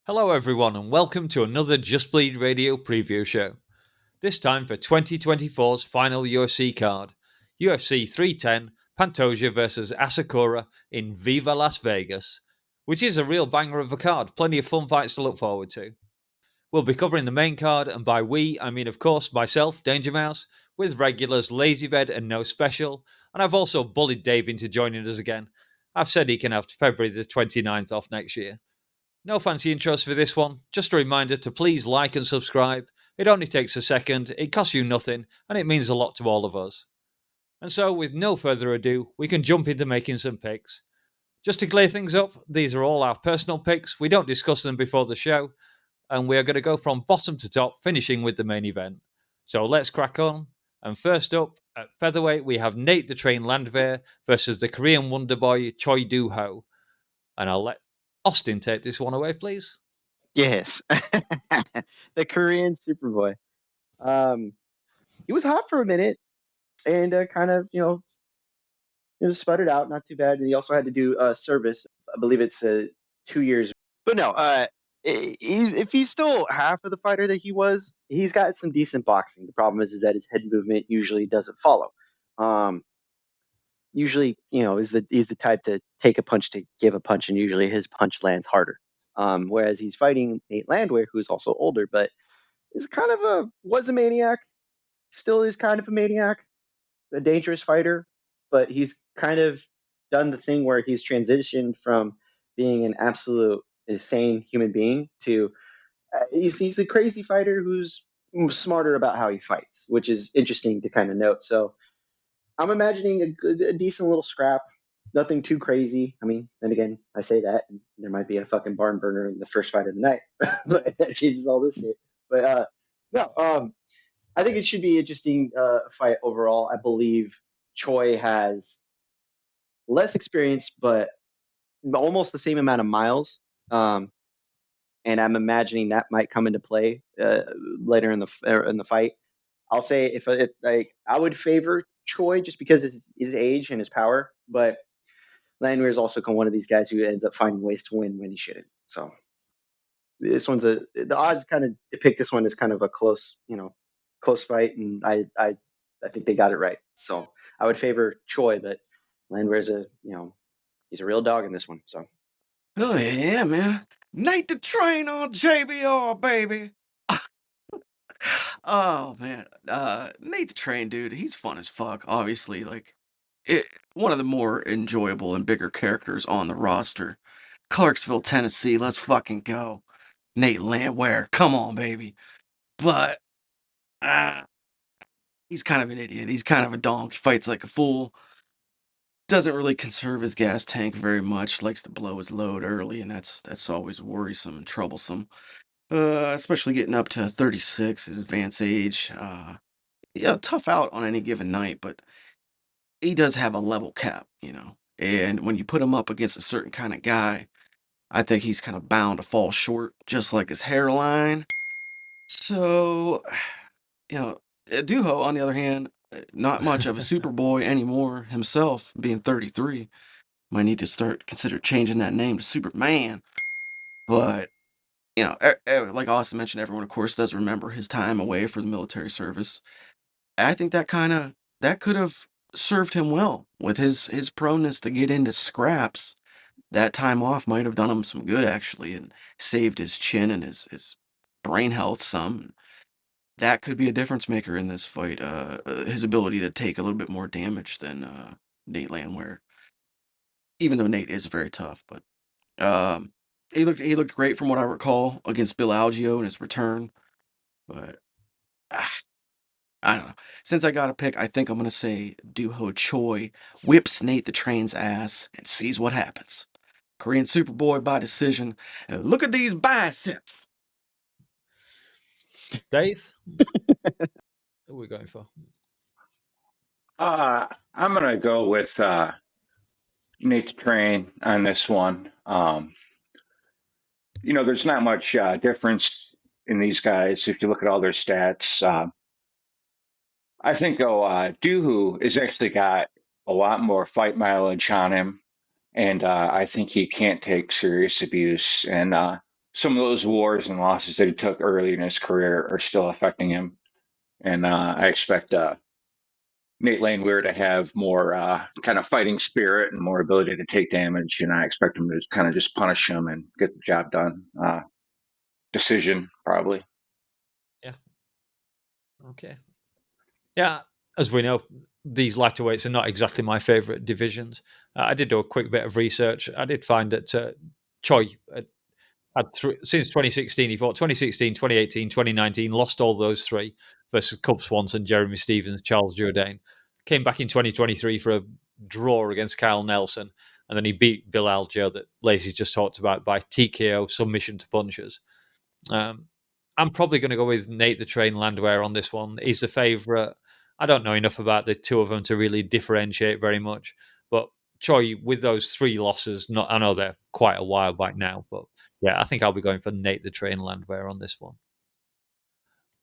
Hello everyone and welcome to another Just Bleed Radio preview show. This time for 2024's final UFC card, UFC 310 Pantoja vs Asakura in Viva Las Vegas, which is a real banger of a card, plenty of fun fights to look forward to. We'll be covering the main card, and by we, I mean of course myself, DangerMouse, with regulars LazyBed and No Special, and I've also bullied Dave into joining us again. I've said he can have February the 29th off next year. No fancy intros for this one, just a reminder to please like and subscribe. It only takes a second, it costs you nothing, and it means a lot to all of us. And so, with no further ado, we can jump into making some picks. Just to clear things up, these are all our personal picks, we don't discuss them before the show, and we are going to go from bottom to top, finishing with the main event. So let's crack on. And first up, at featherweight, we have Nate the Train Landwehr versus the Korean wonder boy Choi Do-ho. And I'll let Austin take this one away, please. Yes, the Korean Superboy. He was hot for a minute and kind of, it was sputtered out, not too bad. And he also had to do service. I believe it's 2 years. But no, if he's still half of the fighter that he was, he's got some decent boxing. The problem is that his head movement usually doesn't follow. Usually, is the type to take a punch to give a punch, and usually his punch lands harder. Whereas he's fighting Nate Landwehr, who's also older, but is was a maniac, still is kind of a maniac, a dangerous fighter, but he's kind of done the thing where he's transitioned from being an absolute insane human being to he's a crazy fighter who's smarter about how he fights, which is interesting to kind of note. So I'm imagining a decent little scrap, nothing too crazy. I mean, then again, I say that, and there might be a fucking barn burner in the first fight of the night, but that changes all this shit. But no, I think it should be an interesting fight overall. I believe Choi has less experience, but almost the same amount of miles. And I'm imagining that might come into play later in the fight. I'll say if I would favor Choi just because his age and his power, but Landwehr is also one of these guys who ends up finding ways to win when he shouldn't. So this one's the odds kind of depict this one as kind of a close fight, and I think they got it right. So I would favor Choi, but Landwehr's he's a real dog in this one. So Oh yeah, man. Nate the Train on JBR, baby. Oh man. Nate the Train, dude, he's fun as fuck, obviously. One of the more enjoyable and bigger characters on the roster. Clarksville, Tennessee, let's fucking go. Nate Landwehr, come on, baby. But he's kind of an idiot. He's kind of a donk. He fights like a fool. Doesn't really conserve his gas tank very much. Likes to blow his load early, and that's always worrisome and troublesome. Especially getting up to 36, his advanced age. Yeah, tough out on any given night, but he does have a level cap, you know. And when you put him up against a certain kind of guy, I think he's kind of bound to fall short, just like his hairline. So, Duho, on the other hand, not much of a superboy anymore himself, being 33. Might need to consider changing that name to Superman. But like Austin mentioned, everyone, of course, does remember his time away for the military service. I think that could have served him well with his proneness to get into scraps. That time off might have done him some good, actually, and saved his chin and his brain health some. That could be a difference maker in this fight. His ability to take a little bit more damage than Nate Landwehr, even though Nate is very tough, but he looked great from what I recall against Bill Algeo in his return, but I don't know. Since I got to pick, I think I'm gonna say Duho Choi whips Nate the Train's ass and sees what happens. Korean Superboy by decision, and look at these biceps. Dave, who are we going for? I'm gonna go with Nate the Train on this one. There's not much difference in these guys if you look at all their stats. I think though, Dooku has actually got a lot more fight mileage on him, and I think he can't take serious abuse. And some of those wars and losses that he took early in his career are still affecting him. And I expect Nate Landwehr to have more kind of fighting spirit and more ability to take damage. And I expect him to kind of just punish him and get the job done. Decision, probably. Yeah. Okay. Yeah, as we know, these lighter weights are not exactly my favorite divisions. I did do a quick bit of research. I did find that Choi had since 2016, he fought 2016, 2018, 2019, lost all those three versus Cub Swanson, Jeremy Stevens, Charles Jourdain. Came back in 2023 for a draw against Kyle Nelson, and then he beat Bill Algeo that Lazy just talked about by TKO submission to punches. I'm probably going to go with Nate the Train Landwehr on this one. He's the favourite. I don't know enough about the two of them to really differentiate very much. But Choi, with those three losses, I know they're quite a while back now, but yeah, I think I'll be going for Nate the Train Landwehr on this one.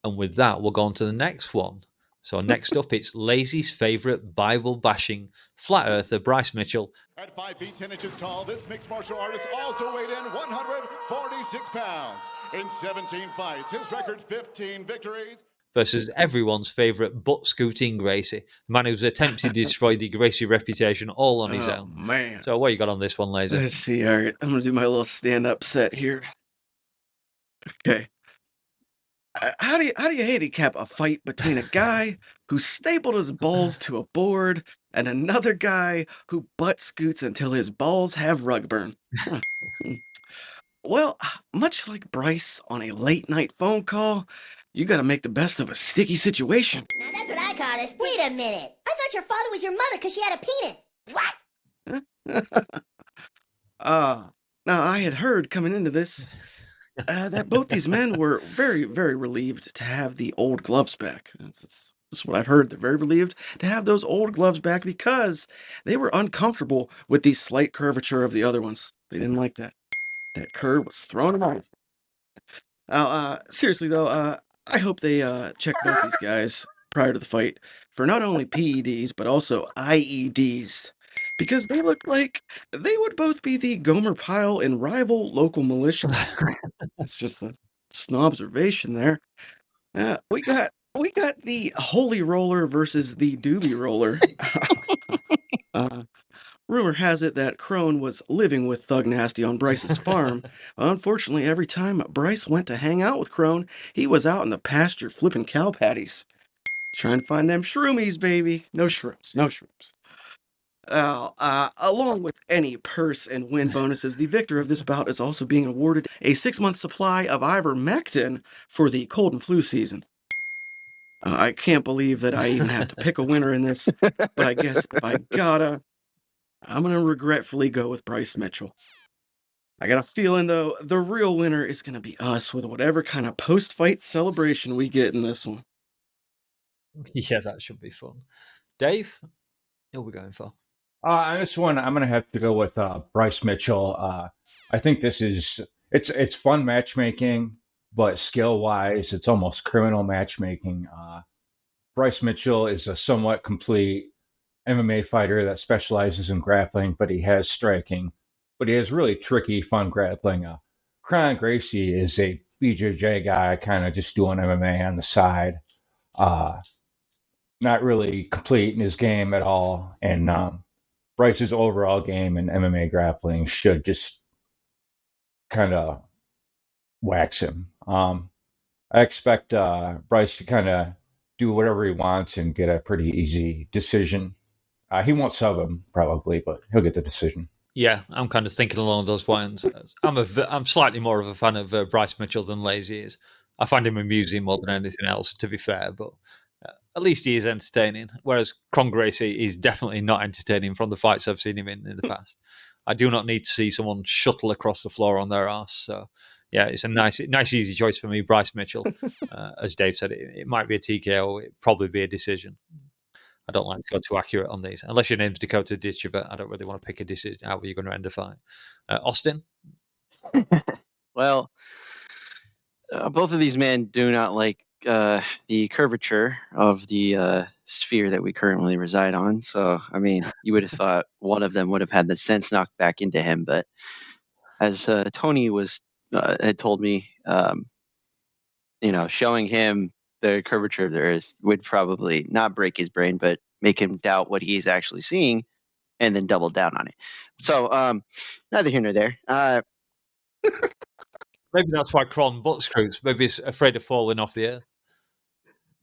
And with that, we'll go on to the next one. So next up, it's Lazy's favourite Bible bashing flat earther Bryce Mitchell. At 5 feet 10 inches tall, this mixed martial artist also weighed in 146 pounds. In 17 fights, his record 15 victories. Versus everyone's favourite butt scooting Gracie, the man who's attempted to destroy the Gracie reputation all on his own. Man. So what you got on this one, Lazy? Let's see. All right, I'm going to do my little stand-up set here. Okay. How do you handicap a fight between a guy who stapled his balls to a board and another guy who butt scoots until his balls have rug burn? Well, much like Bryce on a late night phone call, you gotta make the best of a sticky situation. Now that's what I call it. Wait a minute. I thought your father was your mother because she had a penis. What? Now I had heard coming into this that both these men were very, very relieved to have the old gloves back. That's what I've heard. They're very relieved to have those old gloves back because they were uncomfortable with the slight curvature of the other ones. They didn't like that. That curve was throwing them off. Seriously though, I hope they check both these guys prior to the fight for not only PEDs but also IEDs. Because they look like they would both be the Gomer Pyle in rival local militias. That's just an observation there. We got the Holy Roller versus the Doobie Roller. Rumor has it that Crone was living with Thug Nasty on Bryce's farm. Unfortunately, every time Bryce went to hang out with Crone, he was out in the pasture flipping cow patties. Trying to find them shroomies, baby. No shrooms, no shrooms. Along with any purse and win bonuses, the victor of this bout is also being awarded a 6-month supply of ivermectin for the cold and flu season. I can't believe that I even have to pick a winner in this, but I guess if I gotta, I'm gonna regretfully go with Bryce Mitchell. I got a feeling, though, the real winner is gonna be us with whatever kind of post-fight celebration we get in this one. Yeah, that should be fun. Dave, who are we going for? On this one, I'm going to have to go with Bryce Mitchell. I think it's fun matchmaking, but skill-wise, it's almost criminal matchmaking. Bryce Mitchell is a somewhat complete MMA fighter that specializes in grappling, but he has striking. But he has really tricky, fun grappling. Kron Gracie is a BJJ guy, kind of just doing MMA on the side. Not really complete in his game at all, and Bryce's overall game in MMA grappling should just kind of wax him. I expect Bryce to kind of do whatever he wants and get a pretty easy decision. He won't sub him probably, but he'll get the decision. Yeah, I'm kind of thinking along those lines. I'm slightly more of a fan of Bryce Mitchell than Lazy is. I find him amusing more than anything else, to be fair, but at least he is entertaining. Whereas Kron Gracie is definitely not entertaining from the fights I've seen him in the past. I do not need to see someone shuttle across the floor on their ass. So, yeah, it's a nice, easy choice for me, Bryce Mitchell. As Dave said, it might be a TKO, it'd probably be a decision. I don't like to go too accurate on these. Unless your name's Dakota Ditchever, I don't really want to pick a decision how you're going to end a fight. Austin? Well, both of these men do not like the curvature of the sphere that we currently reside on. So, I mean, you would have thought one of them would have had the sense knocked back into him. But as Tony was had told me, showing him the curvature of the Earth would probably not break his brain, but make him doubt what he's actually seeing, and then double down on it. So, neither here nor there. Maybe that's why Kron butt screws. Maybe he's afraid of falling off the earth.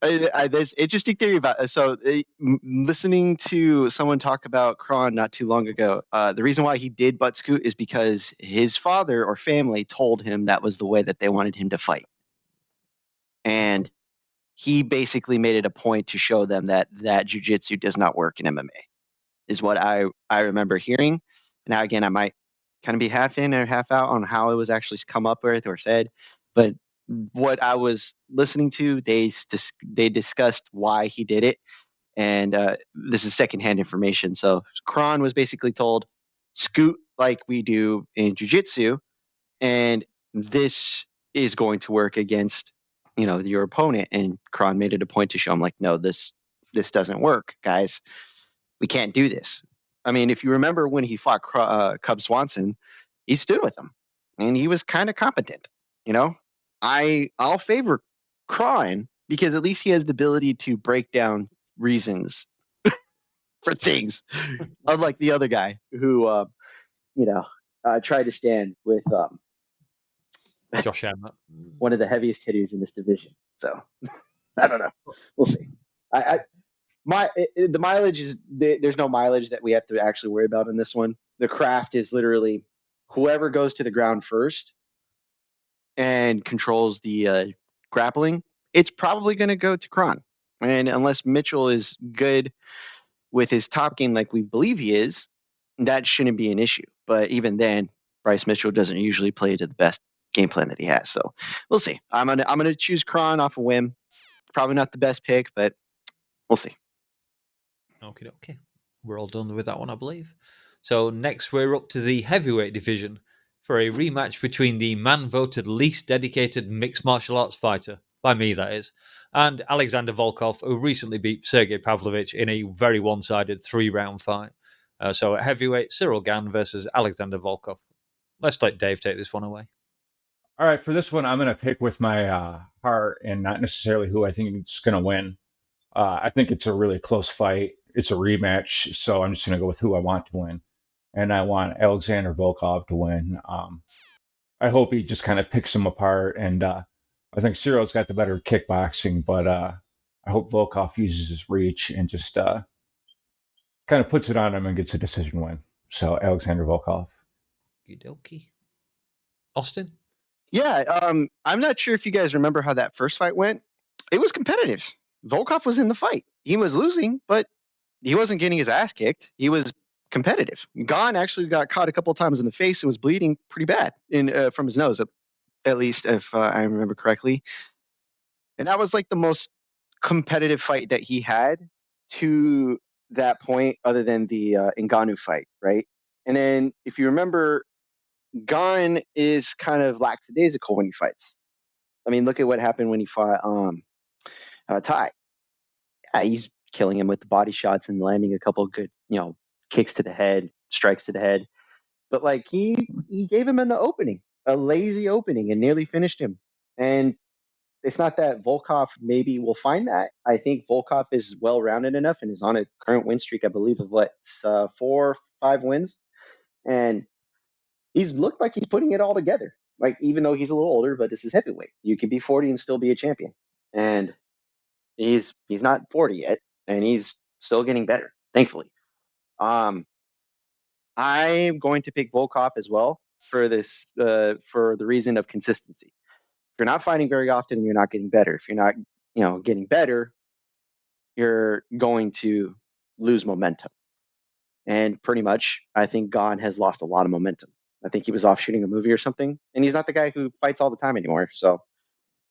There's interesting theory about listening to someone talk about Kron not too long ago. The reason why he did butt scoot is because his father or family told him that was the way that they wanted him to fight, and he basically made it a point to show them that jiu-jitsu does not work in MMA. Is what I remember hearing. Now again, I might kind of be half in or half out on how it was actually come up with or said, but what I was listening to, they discussed why he did it, and this is secondhand information. So Kron was basically told, scoot like we do in jiu-jitsu, and this is going to work against your opponent. And Kron made it a point to show him, like, no, this doesn't work, guys. We can't do this. I mean, if you remember when he fought Cub Swanson, he stood with him, and he was kind of competent. I'll favor Kron because at least he has the ability to break down reasons for things, unlike the other guy who, tried to stand with Josh Emmett. one of the heaviest hitters in this division. So I don't know. We'll see. The mileage is there's no mileage that we have to actually worry about in this one. The craft is literally whoever goes to the ground first and controls the grappling. It's probably going to go to Kron, and unless Mitchell is good with his top game like we believe he is, that shouldn't be an issue. But even then, Bryce Mitchell doesn't usually play to the best game plan that he has. So we'll see. I'm gonna choose Kron off a whim. Probably not the best pick, but we'll see. Okay. We're all done with that one, I believe. So next we're up to the heavyweight division for a rematch between the man voted least dedicated mixed martial arts fighter, by me that is, and Alexander Volkov, who recently beat Sergey Pavlovich in a very one-sided 3-round fight. So at heavyweight, Cyril Gane versus Alexander Volkov. Let's let Dave take this one away. All right, for this one, I'm going to pick with my heart and not necessarily who I think is going to win. I think it's a really close fight. It's a rematch, so I'm just going to go with who I want to win. And I want Alexander Volkov to win. I hope he just kind of picks him apart. And I think Cyril's got the better kickboxing, but I hope Volkov uses his reach and just kind of puts it on him and gets a decision win. So Alexander Volkov. Okie. Austin? Yeah, I'm not sure if you guys remember how that first fight went. It was competitive. Volkov was in the fight. He was losing, but he wasn't getting his ass kicked. He was competitive. Gane actually got caught a couple of times in the face and was bleeding pretty bad from his nose, at least if I remember correctly. And that was like the most competitive fight that he had to that point, other than the Ngannou fight, right? And then if you remember, Gane is kind of lackadaisical when he fights. I mean, look at what happened when he fought Tai. Yeah, he's killing him with the body shots and landing a couple of good, kicks to the head, strikes to the head. But like he gave him an opening, a lazy opening, and nearly finished him. And it's not that Volkov maybe will find that. I think Volkov is well-rounded enough and is on a current win streak, I believe, of 4 or 5 wins. And he's looked like he's putting it all together. Like, even though he's a little older, but this is heavyweight. You can be 40 and still be a champion. And he's not 40 yet, and he's still getting better, thankfully. I'm going to pick Volkov as well for this, for the reason of consistency. If you're not fighting very often, you're not getting better. If you're not, getting better, you're going to lose momentum. And pretty much, I think Gane has lost a lot of momentum. I think he was off shooting a movie or something, and he's not the guy who fights all the time anymore. So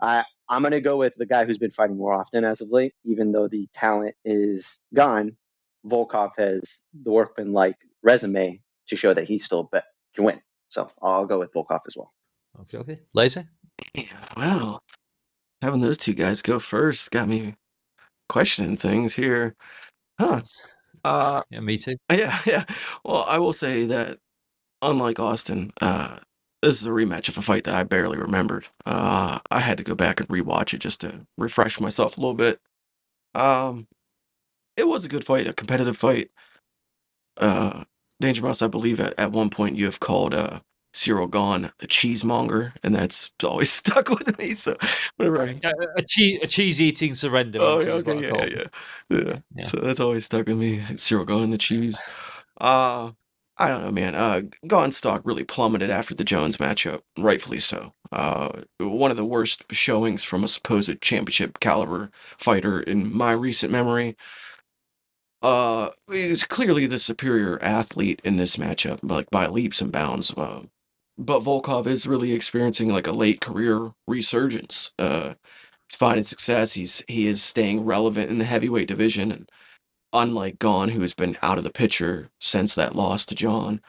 I'm going to go with the guy who's been fighting more often as of late, even though the talent is gone. Volkov has the workman-like resume to show that he still can win. So I'll go with Volkov as well. Okay. Lazy? Yeah, well, having those two guys go first got me questioning things here. Huh. Yeah, me too. Yeah. Well, I will say that unlike Austin, This is a rematch of a fight that I barely remembered. I had to go back and rewatch it just to refresh myself a little bit. It was a good fight, a competitive fight. DangerMouse, I believe at one point you have called Cyril Gahn the cheesemonger, and that's always stuck with me. So whatever. A cheese eating surrender Oh, monkey yeah, is what I okay, call yeah. them. Yeah. So that's always stuck with me. Cyril Gahn the cheese. I don't know, man. Gahn's stock really plummeted after the Jones matchup, rightfully so. One of the worst showings from a supposed championship caliber fighter in my recent memory. He's clearly the superior athlete in this matchup, like by leaps and bounds. But Volkov is really experiencing like a late career resurgence. He's finding success. He is staying relevant in the heavyweight division, and unlike Gahn, who has been out of the picture since that loss to John,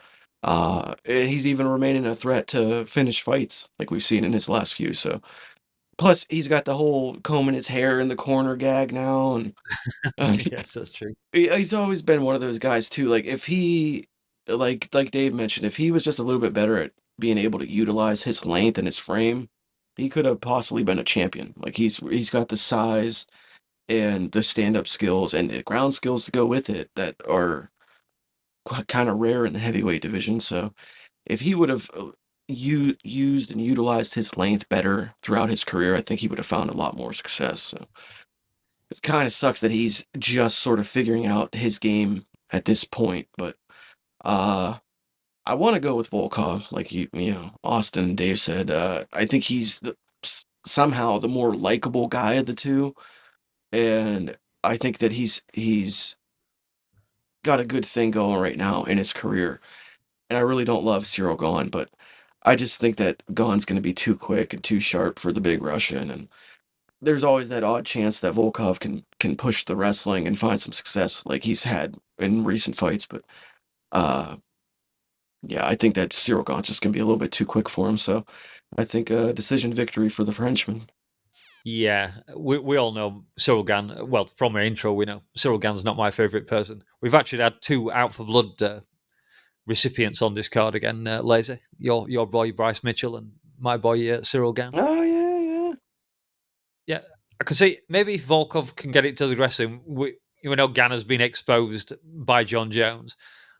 he's even remaining a threat to finish fights, like we've seen in his last few. So, plus he's got the whole combing his hair in the corner gag now, and Yes, that's true. he's always been one of those guys too. Like if he, like Dave mentioned, if he was just a little bit better at being able to utilize his length and his frame, he could have possibly been a champion. Like he's got the size and the stand-up skills and the ground skills to go with it that are kind of rare in the heavyweight division. So if he would have used and utilized his length better throughout his career, I think he would have found a lot more success. So it kind of sucks that he's just sort of figuring out his game at this point. But I want to go with Volkov, like Austin and Dave said. I think he's somehow the more likable guy of the two, and I think that he's got a good thing going right now in his career. And I really don't love Cyril Gahn, but I just think that Gahn's going to be too quick and too sharp for the big Russian. And there's always that odd chance that Volkov can push the wrestling and find some success like he's had in recent fights. But yeah, I think that Cyril Gahn's just going to be a little bit too quick for him. So I think a decision victory for the Frenchman. Yeah, we all know Cyril Gahn. Well, from our intro, we know Cyril Gahn's not my favourite person. We've actually had two Out for Blood recipients on this card again, Lazy. Your boy Bryce Mitchell and my boy Cyril Gahn. Oh, yeah. Yeah, I can see maybe if Volkov can get it to the wrestling. We know Gahn has been exposed by John Jones,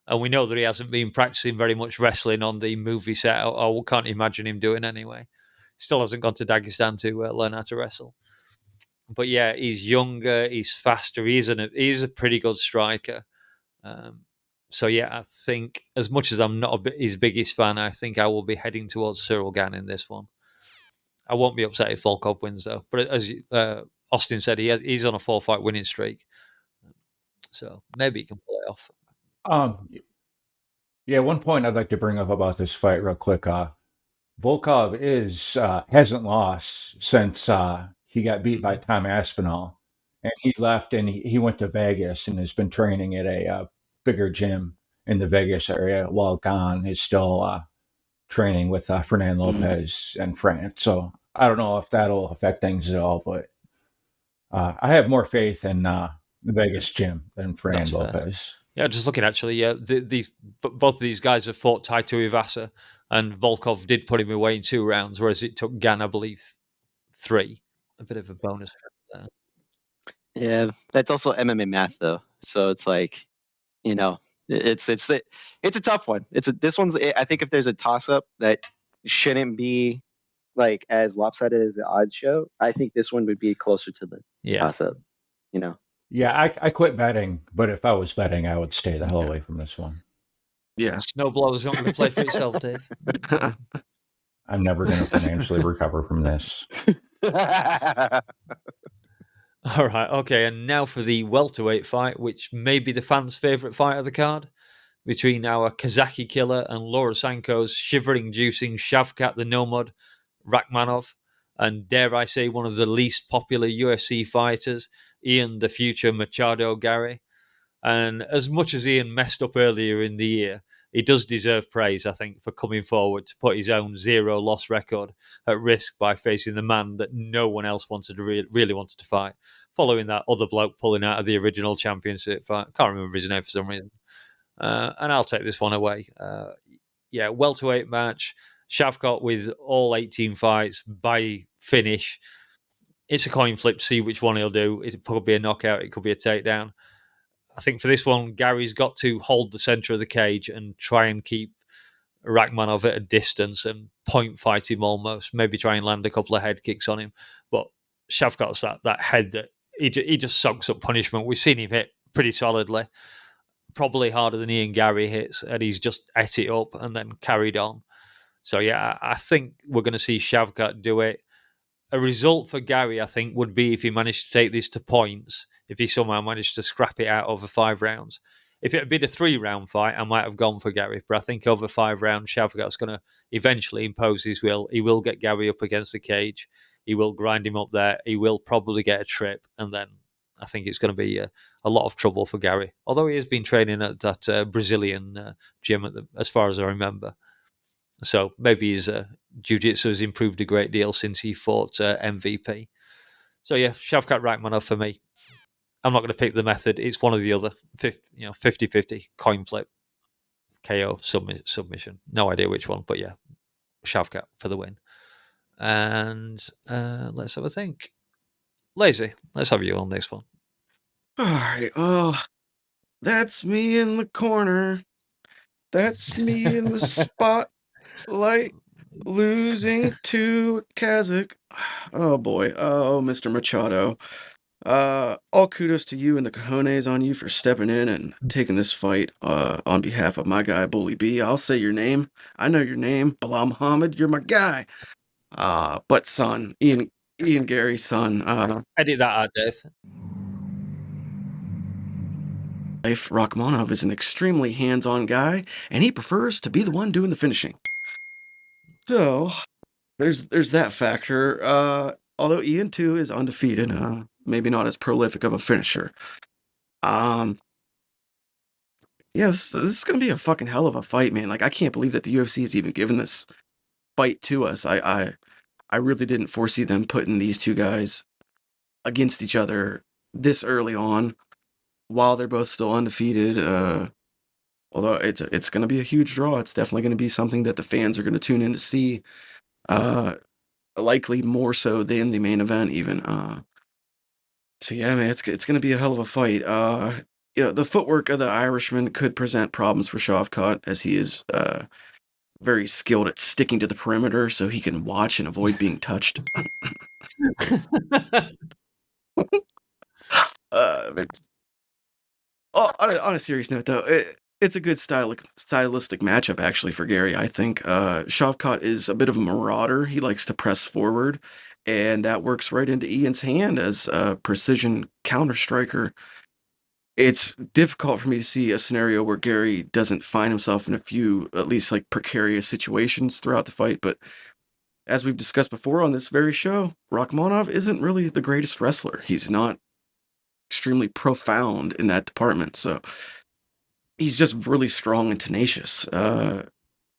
and we know that he hasn't been practicing very much wrestling on the movie set. I can't imagine him doing anyway. Still hasn't gone to Dagestan to learn how to wrestle. But yeah, he's younger, he's faster, he's a pretty good striker. So yeah, I think as much as I'm not his biggest fan, I think I will be heading towards Cyril Gahn in this one. I won't be upset if Volkov wins though. But as Austin said, he's on a 4-fight winning streak, so maybe he can pull it off. Yeah, one point I'd like to bring up about this fight real quick. Volkov hasn't lost since he got beat by Tom Aspinall, and he left and he went to Vegas and has been training at a bigger gym in the Vegas area, while Gahn is still training with Fernand Lopez in France. So I don't know if that'll affect things at all, but I have more faith in the Vegas gym than Fernand Lopez. Yeah, just looking actually, yeah, both of these guys have fought Taito Ivasa, and Volkov did put him away in 2 rounds, whereas it took Gahn, I believe, 3. A bit of a bonus there. Yeah, that's also MMA math though. So it's like, it's a tough one. This one's, I think if there's a toss up that shouldn't be like as lopsided as the odds show, I think this one would be closer to the toss up. Yeah, I quit betting, but if I was betting, I would stay the hell away from this one. Yeah. Snowblower's not going to play for itself, Dave. I'm never going to financially recover from this. All right, okay, and now for the welterweight fight, which may be the fans' favourite fight of the card, between our Kazaki killer and Laura Sanko's shivering-inducing Shavkat the Nomad Rakhmanov, and dare I say one of the least popular UFC fighters, Ian the Future Machado Gary. And as much as Ian messed up earlier in the year, he does deserve praise, I think, for coming forward to put his own 0-loss record at risk by facing the man that no one else wanted to really wanted to fight, following that other bloke pulling out of the original championship fight. Can't remember his name for some reason. And I'll take this one away. Yeah, welterweight match. Shavkat with all 18 fights by finish. It's a coin flip to see which one he'll do. It could be a knockout. It could be a takedown. I think for this one, Gary's got to hold the center of the cage and try and keep Rachmanov at a distance and point fight him almost. Maybe try and land a couple of head kicks on him. But Shavkat's that head that he just soaks up punishment. We've seen him hit pretty solidly, probably harder than Ian Gary hits, and he's just ate it up and then carried on. So yeah, I think we're going to see Shavkat do it. A result for Gary, I think, would be if he managed to take this to points, if he somehow managed to scrap it out over 5 rounds. If it had been a 3-round fight, I might have gone for Gary, but I think over 5 rounds, Shavkat's going to eventually impose his will. He will get Gary up against the cage. He will grind him up there. He will probably get a trip, and then I think it's going to be a lot of trouble for Gary. Although he has been training at that Brazilian gym, as far as I remember. So maybe his jiu-jitsu has improved a great deal since he fought MVP. So yeah, Shavkat Rachmanov for me. I'm not going to pick the method. It's one or the other. 50-50 coin flip, KO, submission. No idea which one, but yeah, Shavkat for the win. And let's have a think. Lazy, let's have you on this one. All right. Oh, that's me in the corner. That's me in the spotlight, losing to Kazakh. Oh boy. Oh, Mr. Machado. All kudos to you and the cojones on you for stepping in and taking this fight on behalf of my guy Bully B. I'll say your name. I know your name. Bilal Muhammad, you're my guy. But son, Ian Gary's son, Edit that out, Dave. Rachmanov is an extremely hands-on guy, and he prefers to be the one doing the finishing. So there's that factor. Although Ian too is undefeated, maybe not as prolific of a finisher. Yeah, this is gonna be a fucking hell of a fight, man. Like I can't believe that the UFC has even given this fight to us. I really didn't foresee them putting these two guys against each other this early on, while they're both still undefeated. Although it's going to be a huge draw, it's definitely going to be something that the fans are going to tune in to see. Likely more so than the main event, even. So yeah, man, it's going to be a hell of a fight. Yeah, the footwork of the Irishman could present problems for Shavkat, as he is very skilled at sticking to the perimeter, so he can watch and avoid being touched. On a serious note, though, it's a good stylistic matchup, actually, for Gary, I think. Shavkat is a bit of a marauder. He likes to press forward, and that works right into Ian's hand as a precision counter-striker. It's difficult for me to see a scenario where Gary doesn't find himself in a few, at least, like, precarious situations throughout the fight, but as we've discussed before on this very show, Rachmanov isn't really the greatest wrestler. He's not extremely profound in that department, so he's just really strong and tenacious.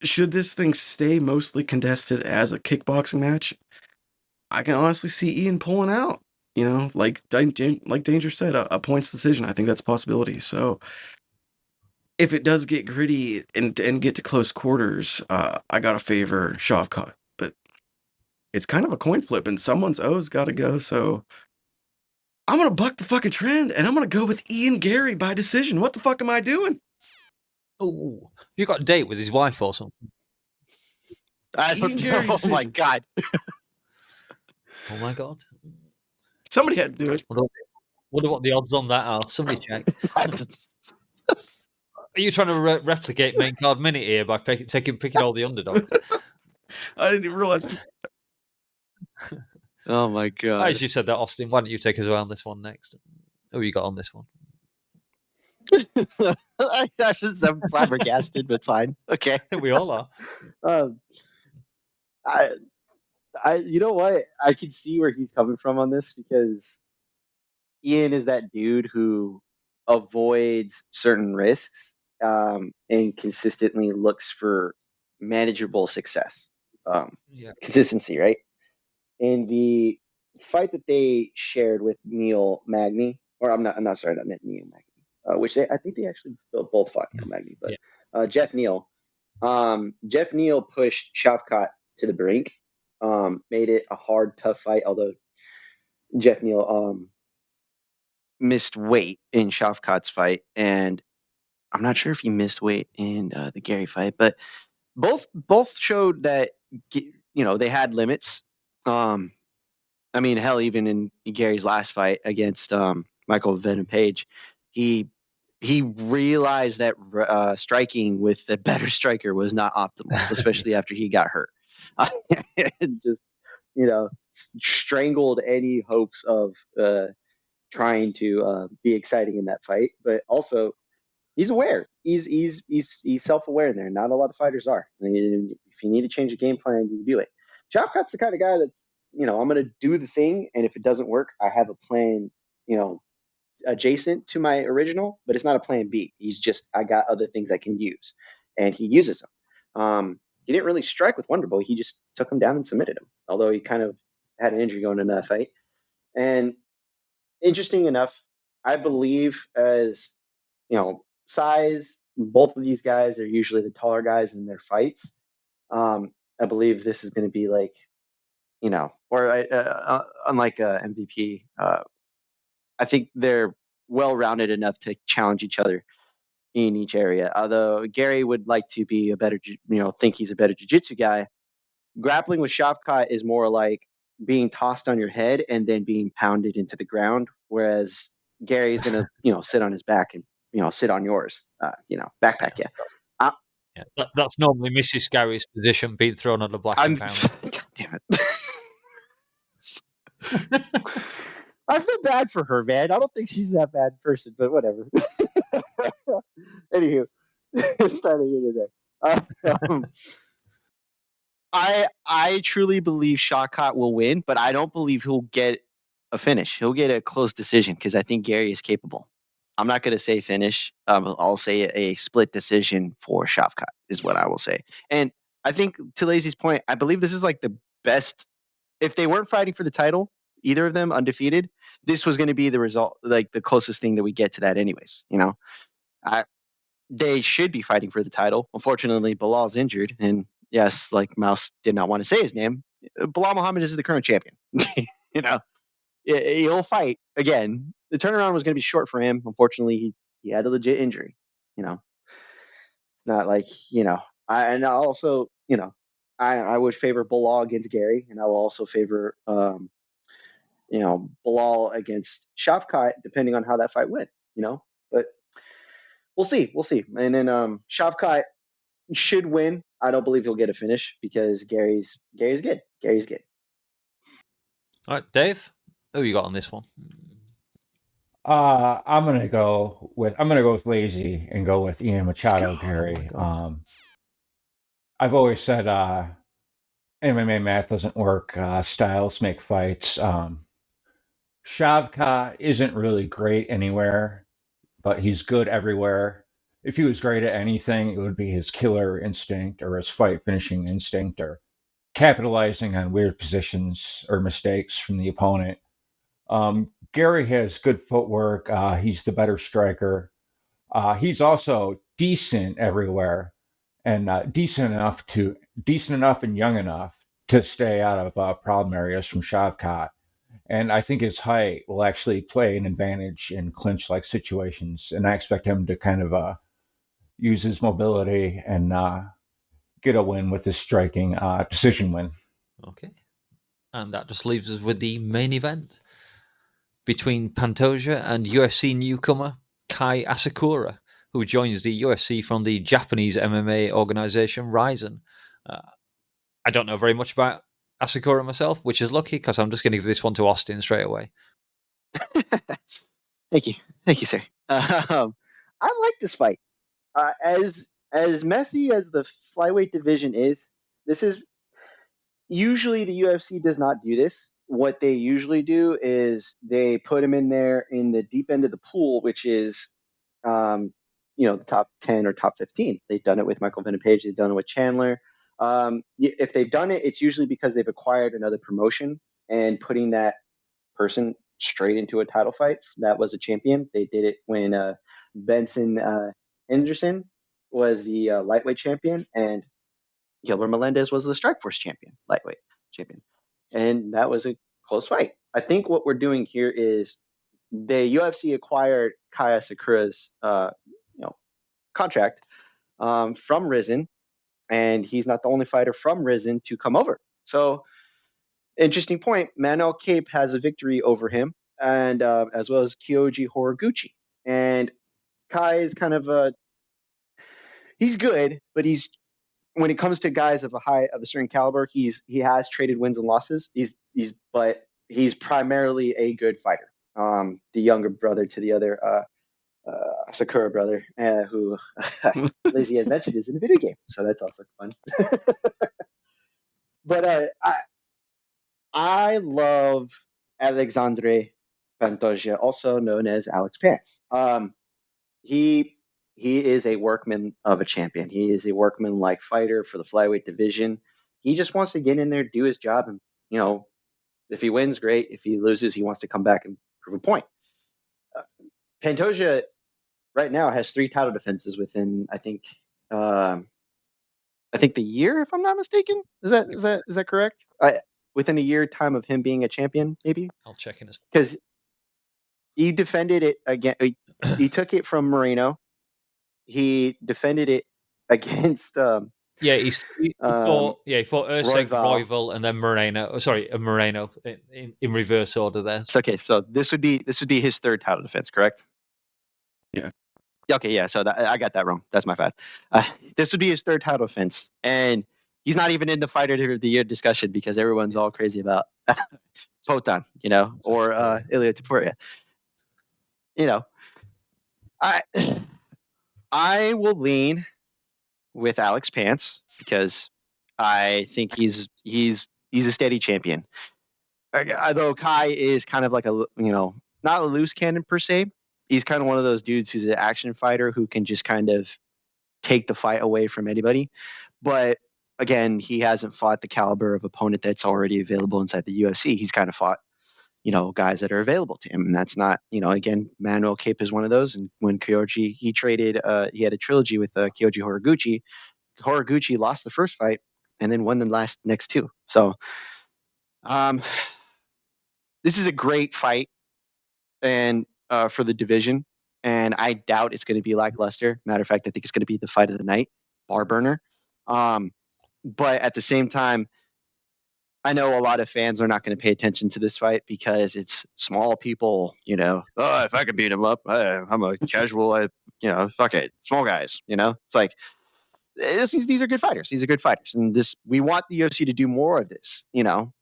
Should this thing stay mostly contested as a kickboxing match, I can honestly see Ian pulling out. You know, like Danger said, a points decision. I think that's a possibility. So if it does get gritty and get to close quarters, I gotta favor Shavkat. But it's kind of a coin flip, and someone's O's got to go. So I'm gonna buck the fucking trend, and I'm gonna go with Ian Gary by decision. What the fuck am I doing? Oh, you got a date with his wife or something? I Ian don't Gary know. Oh my decision. god. Oh my god. Somebody had to do it. Wonder what the odds on that are. Somebody check. Are you trying to replicate main card minute here by picking all the underdogs? I didn't even realize. Oh my god. As you said that, Austin, why don't you take us around this one next? Who you got on this one? I'm flabbergasted, but fine. Okay. I think we all are. You know what? I can see where he's coming from on this, because Ian is that dude who avoids certain risks and consistently looks for manageable success. Consistency, right? In the fight that they shared with Neil Magny, or not Neil Magny, which I think they actually both fought Neil Magny, but Jeff Neal. Jeff Neal pushed Shavkat to the brink, made it a hard, tough fight, although Jeff Neal missed weight in Shavkat's fight, and I'm not sure if he missed weight in the Gary fight, but both showed that they had limits. I mean, hell, even in Gary's last fight against Michael Venom Page, he realized that striking with a better striker was not optimal, especially after he got hurt. And just strangled any hopes of trying to be exciting in that fight. But also, he's aware. He's self-aware in there. Not a lot of fighters are. If you need to change a game plan, you do it. Shavkat's the kind of guy that's I'm going to do the thing, and if it doesn't work, I have a plan. Adjacent to my original, but it's not a plan B. He's just I got other things I can use, and he uses them. He didn't really strike with Wonderboy. He just took him down and submitted him. Although he kind of had an injury going into that fight. And interesting enough, I believe as size, both of these guys are usually the taller guys in their fights. I believe this is going to be like, unlike MVP, I think they're well-rounded enough to challenge each other in each area. Although Gary would like to be a better, think he's a better jiu-jitsu guy. Grappling with Shavkat is more like being tossed on your head and then being pounded into the ground, whereas Gary's gonna, sit on his back and sit on yours, backpack you. Yeah, that's normally Mrs. Gary's position, being thrown on the black and pound. God damn it. I feel bad for her, man. I don't think she's that bad person, but whatever. Anywho, starting here today. I truly believe Shavkat will win, but I don't believe he'll get a finish. He'll get a close decision because I think Gary is capable. I'm not going to say finish. I'll say a split decision for Shavkat is what I will say. And I think to Lazy's point, I believe this is like the best. If they weren't fighting for the title, either of them undefeated, this was going to be the result, like the closest thing that we get to that anyways. They should be fighting for the title. Unfortunately, Bilal's injured, and yes, like Mouse did not want to say his name. Bilal Muhammad is the current champion. He'll fight again. The turnaround was going to be short for him. Unfortunately, he had a legit injury. Not like and I also I would favor Bilal against Gary, and I will also favor Bilal against Shavkat, depending on how that fight went. But we'll see. And then Shavkat should win. I don't believe he'll get a finish because Gary's good. Gary's good. All right, Dave, who you got on this one? I'm gonna go with Lazy and go with Ian Machado, Gary. I've always said MMA math doesn't work. Styles make fights. Shavkat isn't really great anywhere, but he's good everywhere. If he was great at anything, it would be his killer instinct or his fight finishing instinct or capitalizing on weird positions or mistakes from the opponent. Gary has good footwork. He's the better striker. He's also decent everywhere, and decent enough and young enough to stay out of problem areas from Shavkat. And I think his height will actually play an advantage in clinch-like situations. And I expect him to kind of use his mobility and get a win with his striking decision win. Okay. And that just leaves us with the main event between Pantoja and UFC newcomer Kai Asakura, who joins the UFC from the Japanese MMA organization Ryzen. I don't know very much about Asakura myself, which is lucky because I'm just going to give this one to Austin straight away. Thank you, sir. I like this fight. As messy as the flyweight division is, this is usually the UFC does not do this. What they usually do is they put him in there in the deep end of the pool, which is, the top 10 or top 15. They've done it with Michael Venom Page. They've done it with Chandler. If they've done it, it's usually because they've acquired another promotion and putting that person straight into a title fight that was a champion. They did it when Benson Henderson was the lightweight champion, and Gilbert Melendez was the Strikeforce champion, lightweight champion, and that was a close fight. I think what we're doing here is the UFC acquired Kai Asakura's contract from Risen, and he's not the only fighter from Risen to come over. So, interesting point. Manuel Cape has a victory over him, and as well as Kyoji Horiguchi. And Kai is kind of he's good, but when it comes to guys of a certain caliber, he has traded wins and losses. But he's primarily a good fighter. The younger brother to the other Sakura brother, who Lazy had mentioned is in a video game, so that's also fun. But I love Alexandre Pantoja, also known as Alex Pants. He is a workman of a champion. He is a workman-like fighter for the flyweight division. He just wants to get in there, do his job, and if he wins, great. If he loses, he wants to come back and prove a point. Pantoja right now has 3 title defenses within, I think the year, if I'm not mistaken. Is that correct? Within a year time of him being a champion, maybe. I'll check in a second. Because he defended it again. He took it from Moreno. He defended it against. He fought Usyk, Royval. Royval, and then Moreno. Moreno in reverse order there. Okay, so this would be his 3rd title defense, correct? Yeah. Okay, yeah. So I got that wrong. That's my bad. This would be his 3rd title defense, and he's not even in the fighter of the year discussion because everyone's all crazy about Potan, or Ilia Topuria. I will lean with Alex Pants because I think he's a steady champion. Although Kai is kind of like not a loose cannon per se. He's kind of one of those dudes who's an action fighter who can just kind of take the fight away from anybody. But again, he hasn't fought the caliber of opponent that's already available inside the UFC. He's kind of fought, guys that are available to him. And that's not, again, Manuel Cape is one of those. And when Kyoji, he had a trilogy with Kyoji Horiguchi. Horiguchi lost the first fight and then won the next 2. So this is a great fight and for the division. And I doubt it's going to be lackluster. Matter of fact, I think it's going to be the fight of the night, bar burner. But at the same time, I know a lot of fans are not going to pay attention to this fight because it's small people, oh, if I could beat him up, I'm a casual, fuck it, small guys, it's like, these are good fighters. These are good fighters. And we want the UFC to do more of this,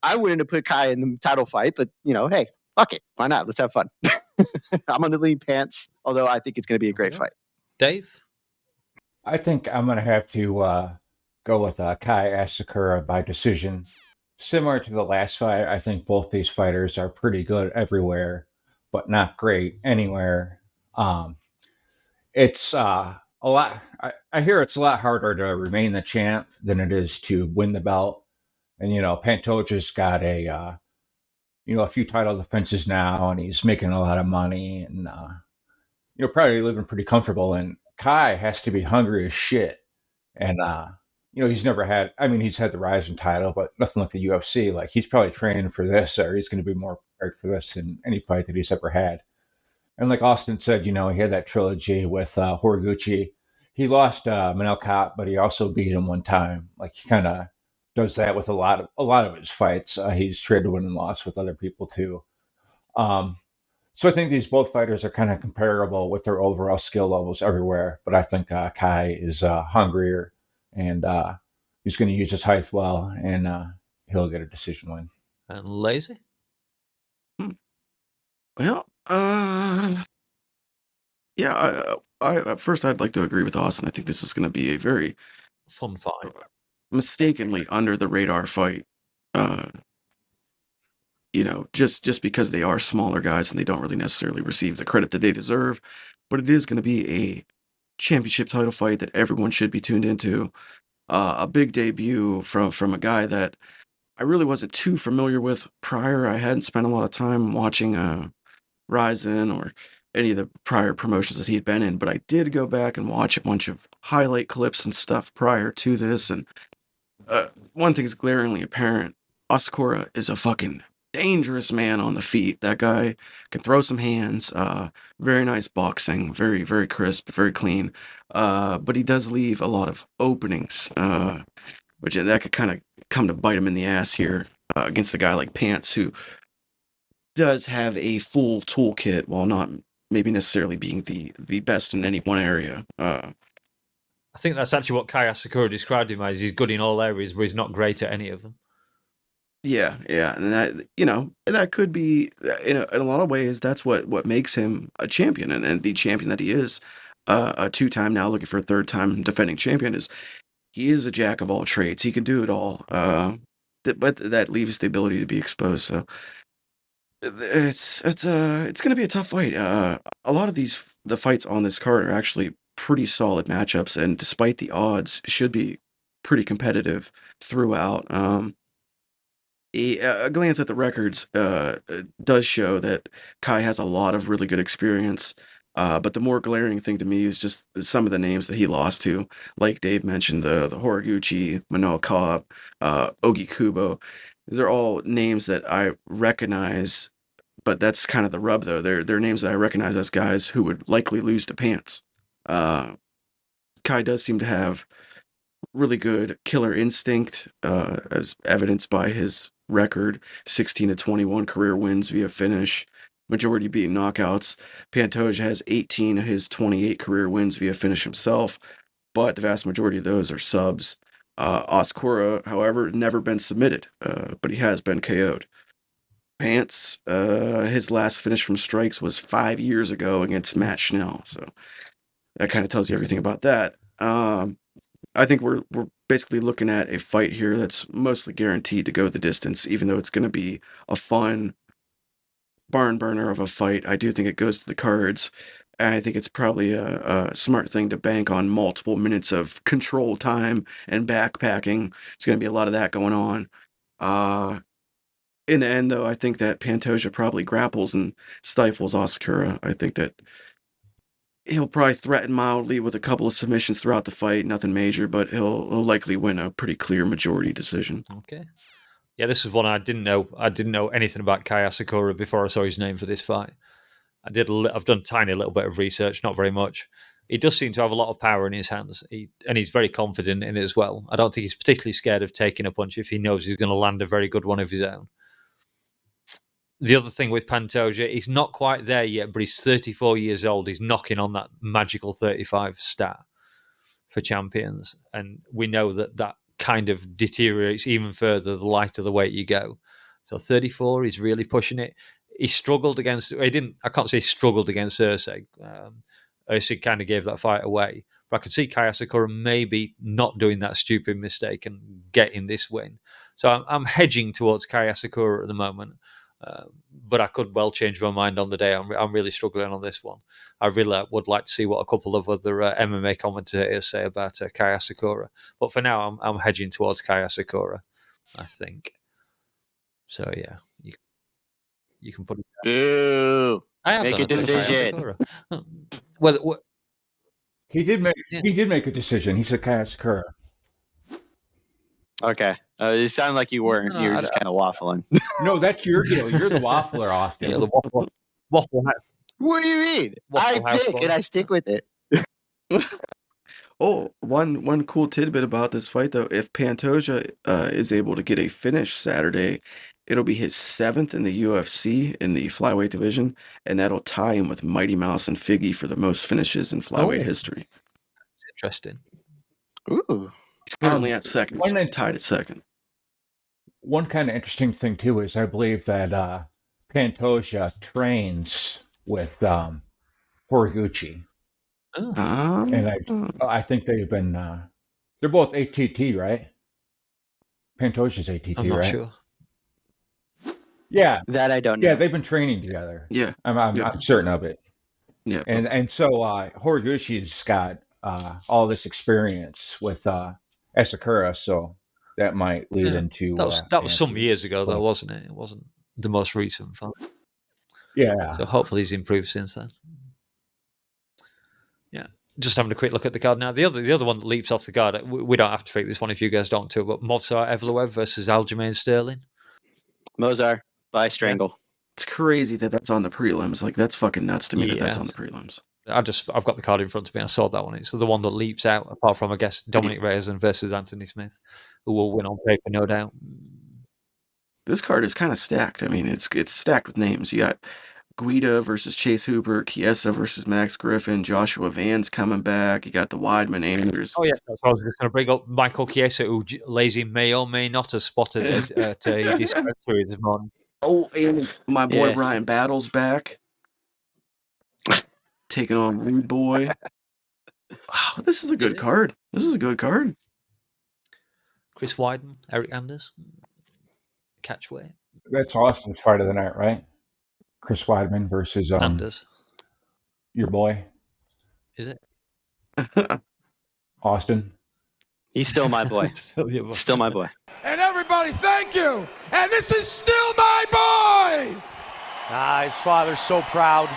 I wouldn't have put Kai in the title fight, but, hey, fuck it. Why not? Let's have fun. I'm going to lead Pants, although I think it's going to be a great fight. Dave? I think I'm going to have to go with Kai Asakura by decision. Similar to the last fight, I think both these fighters are pretty good everywhere, but not great anywhere. It's a lot. I hear it's a lot harder to remain the champ than it is to win the belt. And Pantoja's got a few title defenses now, and he's making a lot of money, and probably living pretty comfortable. And Kai has to be hungry as shit, and he's never had. I mean, he's had the Rising title, but nothing like the UFC. Like, he's probably training for this, or he's going to be more prepared for this than any fight that he's ever had. And like Austin said, he had that trilogy with Horiguchi. He lost Manel Kape, but he also beat him one time. Like, he kind of does that with a lot of his fights. He's traded win and lost with other people too. So I think these both fighters are kind of comparable with their overall skill levels everywhere. But I think Kai is hungrier, and he's going to use his height well, and he'll get a decision win. And Lazy? Well, yeah. I first I'd like to agree with Austin. I think this is going to be a very fun fight, mistakenly under the radar fight. Just because they are smaller guys and they don't really necessarily receive the credit that they deserve, but it is going to be a championship title fight that everyone should be tuned into. A big debut from a guy that I really wasn't too familiar with prior. I hadn't spent a lot of time watching Ryzen or any of the prior promotions that he'd been in, but I did go back and watch a bunch of highlight clips and stuff prior to this, and one thing's glaringly apparent. Asakura is a fucking dangerous man on the feet. That guy can throw some hands, very nice boxing, very, very crisp, very clean, but he does leave a lot of openings, which that could kind of come to bite him in the ass here against a guy like Pants, who does have a full toolkit while not maybe necessarily being the best in any one area. I think that's actually what Kai Asakura described him as. He's good in all areas, but he's not great at any of them. Yeah, and that that could be in a lot of ways that's what makes him a champion and the champion that he is, a 2-time, now looking for a 3rd time defending champion, is he is a jack of all trades. He can do it all, but that leaves the ability to be exposed. So it's going to be a tough fight. A lot of the fights on this card are actually pretty solid matchups, and despite the odds, should be pretty competitive throughout. A glance at the records does show that Kai has a lot of really good experience, but the more glaring thing to me is just some of the names that he lost to, like Dave mentioned, the Horiguchi, Manoa Cobb, Ogi Kubo. These are all names that I recognize, but that's kind of the rub, though. They're names that I recognize as guys who would likely lose to Pants. Kai does seem to have really good killer instinct, as evidenced by his record, 16-21 career wins via finish, majority being knockouts. Pantoja has 18 of his 28 career wins via finish himself, but the vast majority of those are subs. Asakura, however, never been submitted, but he has been KO'd. Pants, his last finish from strikes was 5 years ago against Matt Schnell, so that kind of tells you everything about that. I think we're basically looking at a fight here that's mostly guaranteed to go the distance, even though it's going to be a fun barn burner of a fight. I do think it goes to the cards, and I think it's probably a smart thing to bank on multiple minutes of control time and backpacking. It's going to be a lot of that going on. In the end, though, I think that Pantoja probably grapples and stifles Asakura. I think that he'll probably threaten mildly with a couple of submissions throughout the fight, nothing major, but he'll likely win a pretty clear majority decision. Okay. Yeah, this is one I didn't know. I didn't know anything about Kai Asakura before I saw his name for this fight. I've done a tiny little bit of research, not very much. He does seem to have a lot of power in his hands, and he's very confident in it as well. I don't think he's particularly scared of taking a punch if he knows he's going to land a very good one of his own. The other thing with Pantoja, he's not quite there yet, but he's 34 years old. He's knocking on that magical 35 stat for champions. And we know that kind of deteriorates even further the lighter the weight you go. So 34, he's really pushing it. He struggled against, I can't say he struggled against Usyk. Usyk kind of gave that fight away. But I could see Kai Asakura maybe not doing that stupid mistake and getting this win. So I'm hedging towards Kai Asakura at the moment. But I could well change my mind on the day. I'm really struggling on this one. I really would like to see what a couple of other MMA commentators say about Kai Asakura. But for now, I'm hedging towards Kai Asakura, I think. So yeah, you can put it down. Boo! Make a decision. Well, he did make a decision. He said Kai Asakura. Okay. You sound like you weren't. You were just kind of waffling. No, that's your deal. You're the waffler, Austin. Yeah, the waffle house. What do you mean? I pick and I stick with it. Oh, one cool tidbit about this fight, though. If Pantoja is able to get a finish Saturday, it'll be his 7th in the UFC in the flyweight division, and that'll tie him with Mighty Mouse and Figgy for the most finishes in flyweight history. Interesting. Ooh. He's currently at second, tied at second. One kind of interesting thing, too, is I believe that Pantoja trains with Horiguchi. And I think they've been, they're both ATT, right? Pantoja's ATT, I'm not right? sure. Yeah. That I don't know. Yeah, they've been training together. Yeah. I'm certain of it. Yeah. And so Horiguchi's got all this experience with Asakura, so that might lead into... That was some years ago, though, wasn't it? It wasn't the most recent fight. Yeah. So hopefully he's improved since then. Yeah. Just having a quick look at the card now. The other one that leaps off the card, we don't have to pick this one if you guys don't too, but Movsar Evloev versus Aljamain Sterling. Mozart by strangle. It's crazy that that's on the prelims. Like, that's fucking nuts to me that that's Yeah. on the prelims. I've got the card in front of me. I saw that one. It's the one that leaps out, apart from, I guess, Dominic Reyes versus Anthony Smith, who will win on paper, no doubt. This card is kind of stacked. I mean, it's stacked with names. You got Guida versus Chase Hooper, Chiesa versus Max Griffin, Joshua Van's coming back. You got the Weidman Anders. Oh yeah, that's what I was just going to bring up. Michael Chiesa, who Lazy may or may not have spotted it at a dispensary this morning. Oh, and my boy Yeah. Ryan Battle's back, taking on Rude Boy. Wow, this is a good card. This is a good card. Chris Weidman, Eric Anders, catchweight. That's Austin's fight of the night, right? Chris Weidman versus Anders, your boy is it? Austin. He's still my boy. Still your boy. Still my boy. And everybody, thank you. And this is still my boy. His father's so proud.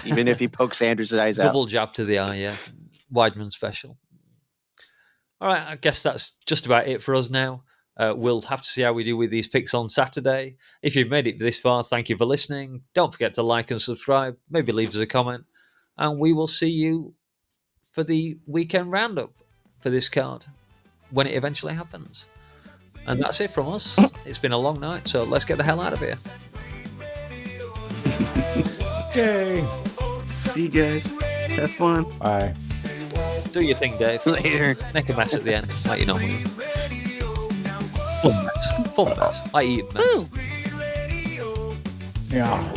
Even if he pokes Sanders' eyes out. Double jab to the eye, yeah. Weidman special. All right, I guess that's just about it for us now. We'll have to see how we do with these picks on Saturday. If you've made it this far, thank you for listening. Don't forget to like and subscribe. Maybe leave us a comment. And we will see you for the weekend roundup for this card when it eventually happens. And that's it from us. It's been a long night, so let's get the hell out of here. Yay! See you guys. Have fun. Bye. Do your thing, Dave. Later. Make a mess at the end, like you normally do. Fun mess. Fun mess. I eat mess. Yeah.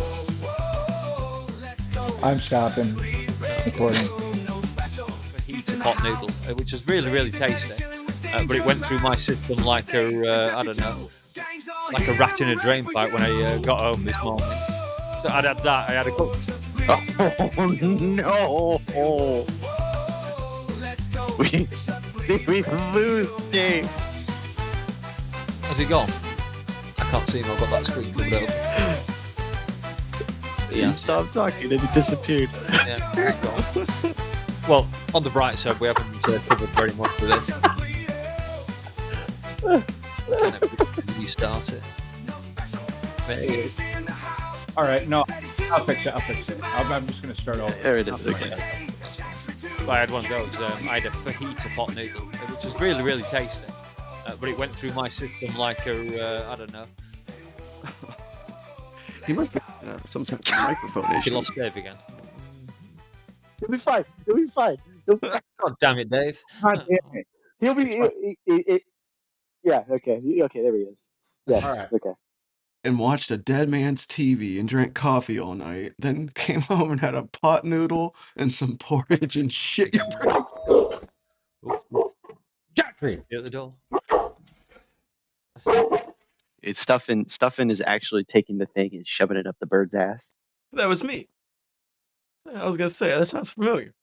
I'm stopping recording. Heat a pot noodle, which is really, really tasty. But it went through my system like a, I don't know, like a rat in a drain pipe when I got home this morning. So I'd had that. I had a cup. Oh no! We lose, Dave. Has he gone? I can't see him. I've got that screen covered up. He stopped talking and he disappeared. Yeah, he's gone. Well, on the bright side, we haven't covered very much of this. Restart it. Maybe. All right, no, I'll fix it. I'm just going to start over. There it is. Okay. I had one of those. I had a fajita pot noodle, which was really, really tasty. But it went through my system like a, I don't know. He must be some type of microphone He issue. lost Dave again. He'll be fine. God damn it, Dave. He'll be. Yeah. Okay. Okay. There he is. Yeah. All right. Okay. And watched a dead man's TV and drank coffee all night. Then came home and had a pot noodle and some porridge and shit your brains. Chatri. At the door. It's stuffing is actually taking the thing and shoving it up the bird's ass. That was me. I was gonna say that sounds familiar.